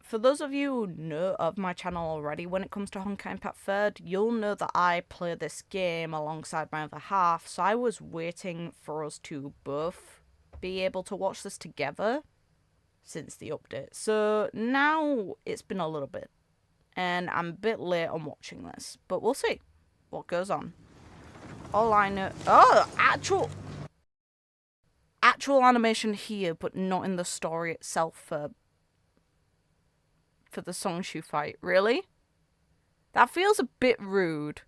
for those of you who know of my channel already, when it comes to Honkai Impact 3rd, you'll know that I play this game alongside my other half, so I was waiting for us to both be able to watch this together since the update. So now it's been a little bit, and I'm a bit late on watching this, but we'll see what goes on. All I know... Oh, actual animation here, but not in the story itself for the Songshu fight. Really? That feels a bit rude.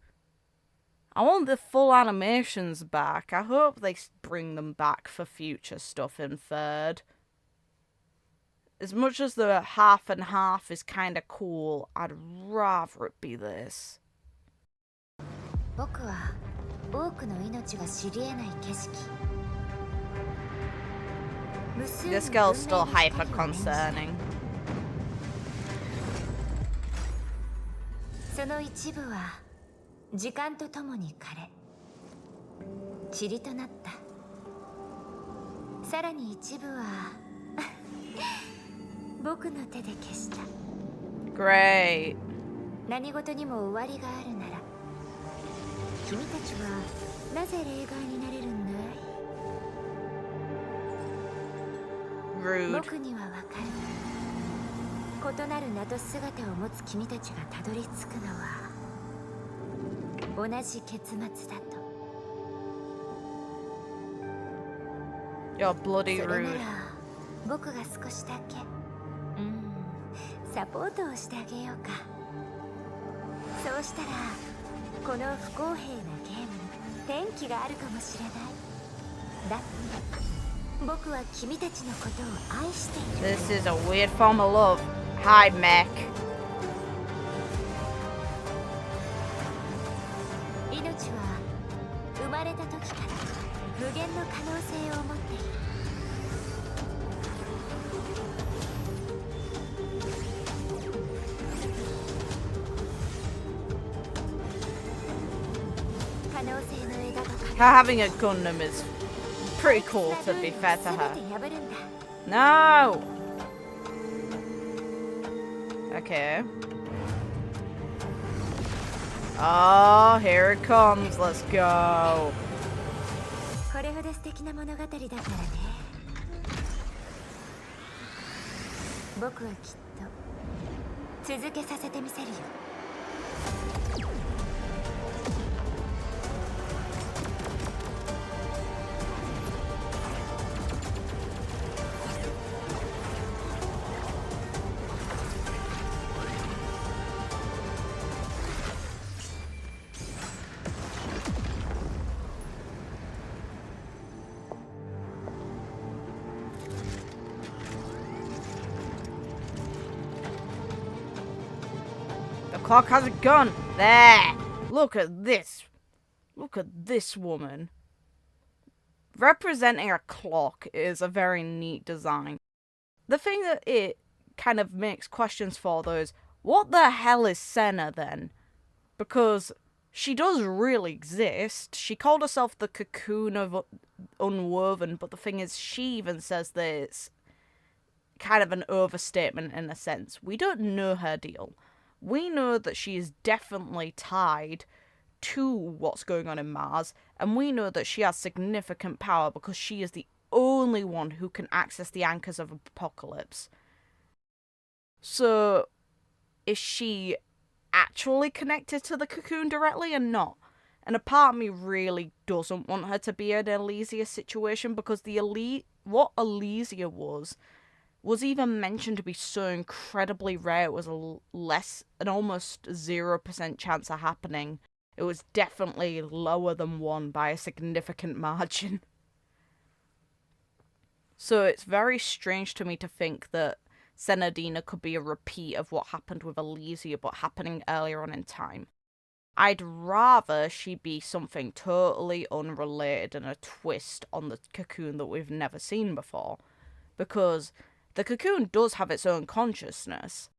I want the full animations back. I hope they bring them back for future stuff in 3rd. As much as the half and half is kind of cool, I'd rather it be this. This girl's still hyper concerning. Great. Rude. You're bloody rude. This is a weird form of love. Hi, mech. Her having a Gundam is pretty cool, to be fair to her. No! Okay. Oh, here it comes. Let's go. Clock has a gun. There. Look at this. Look at this woman. Representing a clock is a very neat design. The thing that it kind of makes questions for, though, is what the hell is Senna then? Because she does really exist. She called herself the cocoon of Unwoven, but the thing is, she even says that it's kind of an overstatement in a sense. We don't know her deal. We know that she is definitely tied to what's going on in Mars, and we know that she has significant power because she is the only one who can access the anchors of Apocalypse. So, is she actually connected to the cocoon directly or not? And a part of me really doesn't want her to be in an Elysia situation, because what Elysia was even mentioned to be so incredibly rare. It was an almost 0% chance of happening. It was definitely lower than 1 by a significant margin. So it's very strange to me to think that Senadina could be a repeat of what happened with Elysia, but happening earlier on in time. I'd rather she be something totally unrelated and a twist on the cocoon that we've never seen before. Because the cocoon does have its own consciousness.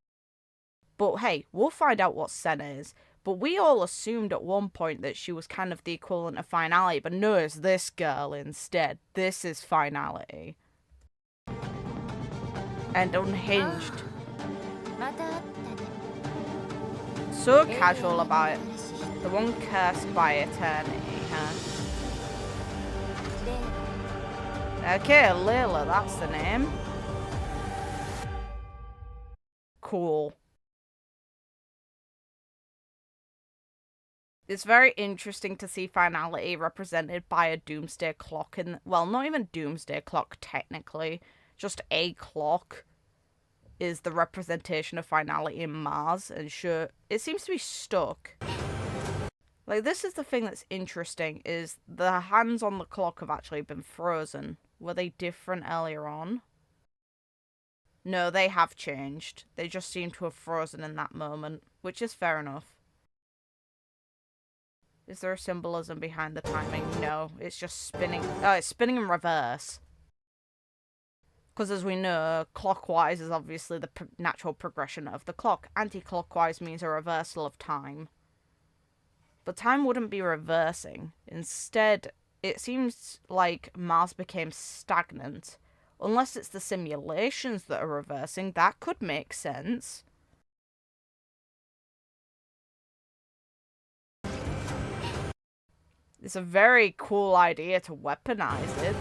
But hey, we'll find out what Senna is. But we all assumed at one point that she was kind of the equivalent of Finality, but no, it's this girl instead. This is Finality. And Unhinged. so casual about it. The one cursed by eternity, huh? Okay, Laylah, that's the name. Cool. It's very interesting to see finality represented by a doomsday clock in, well, not even doomsday clock technically, just a clock is the representation of finality in Mars, and sure, it seems to be stuck. Like, this is the thing that's interesting, is the hands on the clock have actually been frozen. Were they different earlier on? No, they have changed. They just seem to have frozen in that moment, which is fair enough. Is there a symbolism behind the timing? No, it's just spinning. Oh, it's spinning in reverse. Because as we know, clockwise is obviously the natural progression of the clock. Anti-clockwise means a reversal of time. But time wouldn't be reversing. Instead, it seems like Mars became stagnant. Unless it's the simulations that are reversing, that could make sense. It's a very cool idea to weaponize it.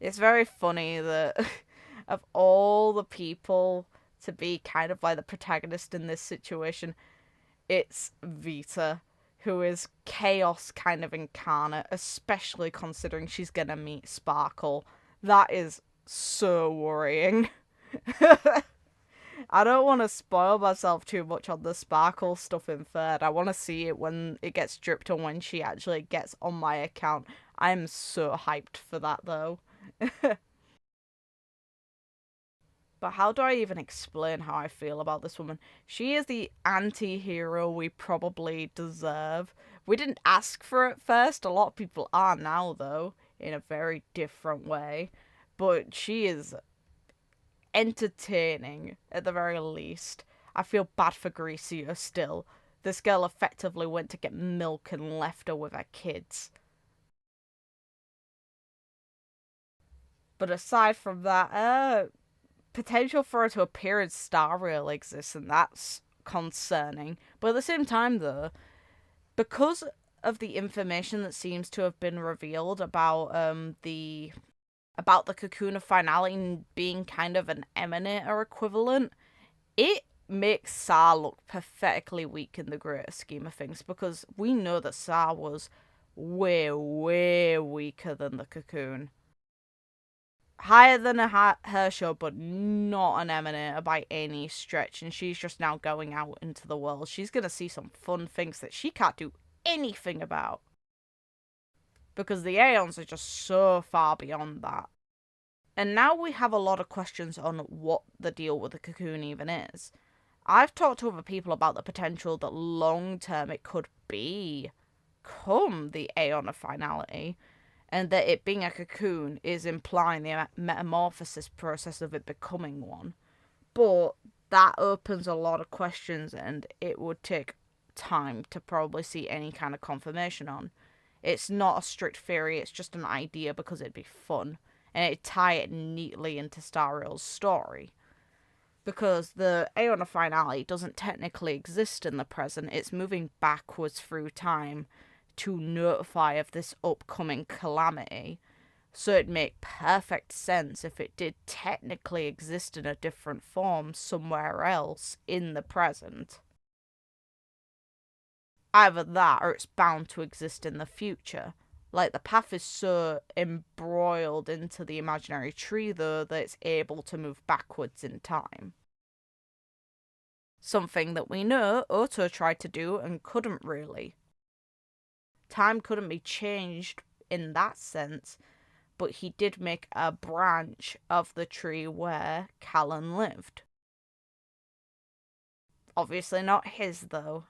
It's very funny that of all the people to be kind of like the protagonist in this situation, it's Vita, who is chaos kind of incarnate, especially considering she's gonna meet Sparkle. That is so worrying. I don't want to spoil myself too much on the Sparkle stuff in third. I want to see it when it gets dripped and when she actually gets on my account. I'm so hyped for that though. But how do I even explain how I feel about this woman? She is the anti-hero we probably deserve. We didn't ask for it first. A lot of people are now though, in a very different way. But she is entertaining at the very least. I feel bad for Grecia still. This girl effectively went to get milk and left her with her kids. But aside from that, potential for her to appear in Star Rail exists, and that's concerning. But at the same time though, because of the information that seems to have been revealed about the cocoon of finality being kind of an emanator equivalent, it makes SAR look pathetically weak in the greater scheme of things, because we know that SAR was way, way weaker than the cocoon. Higher than a Herschel, but not an emanator by any stretch, and she's just now going out into the world. She's gonna see some fun things that she can't do anything about, because the Aeons are just so far beyond that. And now we have a lot of questions on what the deal with the cocoon even is. I've talked to other people about the potential that long term it could become the Aeon of finality, and that it being a cocoon is implying the metamorphosis process of it becoming one. But that opens a lot of questions, and it would take time to probably see any kind of confirmation on. It's not a strict theory, it's just an idea because it'd be fun, and it'd tie it neatly into Star Rail's story. Because the Aeon of finality doesn't technically exist in the present, it's moving backwards through time to notify of this upcoming calamity. So it'd make perfect sense if it did technically exist in a different form somewhere else in the present. Either that, or it's bound to exist in the future. Like, the path is so embroiled into the imaginary tree, though, that it's able to move backwards in time. Something that we know Otto tried to do and couldn't really. Time couldn't be changed in that sense, but he did make a branch of the tree where Callan lived. Obviously not his, though.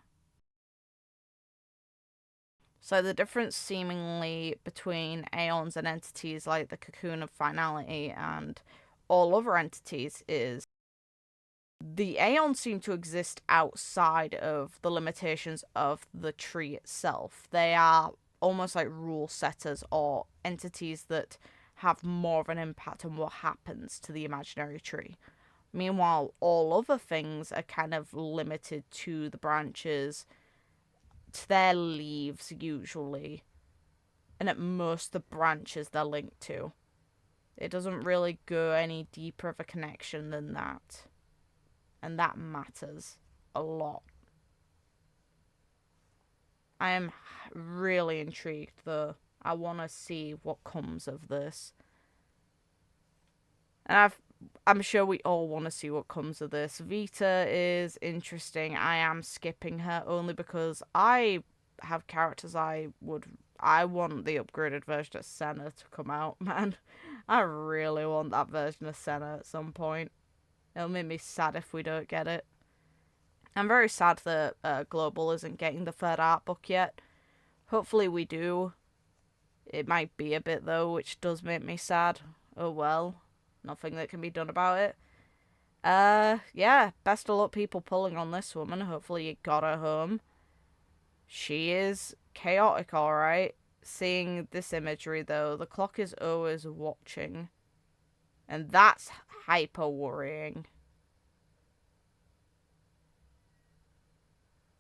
So the difference seemingly between Aeons and entities like the cocoon of finality and all other entities is the Aeons seem to exist outside of the limitations of the tree itself. They are almost like rule setters, or entities that have more of an impact on what happens to the imaginary tree. Meanwhile, all other things are kind of limited to the branches, to their leaves usually, and at most the branches they're linked to. It doesn't really go any deeper of a connection than that. And that matters a lot. I am really intrigued though. I want to see what comes of this. And I'm sure we all want to see what comes of this. Vita is interesting. I am skipping her only because I have characters I want the upgraded version of Senna to come out, man. I really want that version of Senna at some point. It'll make me sad if we don't get it. I'm very sad that Global isn't getting the third art book yet. Hopefully we do. It might be a bit though, which does make me sad. Oh well. Nothing that can be done about it. Yeah, best of luck people pulling on this woman. Hopefully you got her home. She is chaotic, alright. Seeing this imagery though, the clock is always watching. And that's hyper worrying.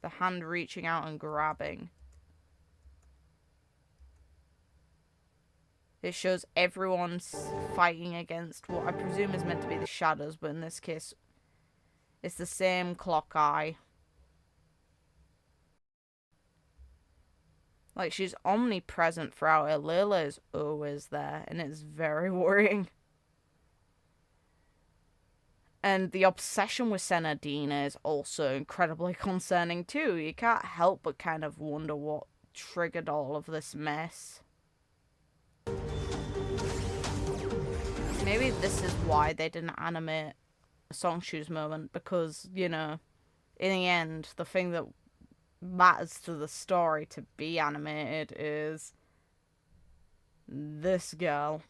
The hand reaching out and grabbing. It shows everyone's fighting against what I presume is meant to be the shadows, but in this case, it's the same clock eye. Like, she's omnipresent throughout it. Laylah is always there, and it's very worrying. And the obsession with Senadina is also incredibly concerning too. You can't help but kind of wonder what triggered all of this mess. Maybe this is why they didn't animate a Song Shoes moment, because, you know, in the end, the thing that matters to the story to be animated is this girl.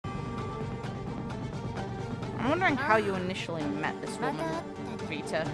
I'm wondering how you initially met this woman, Vita.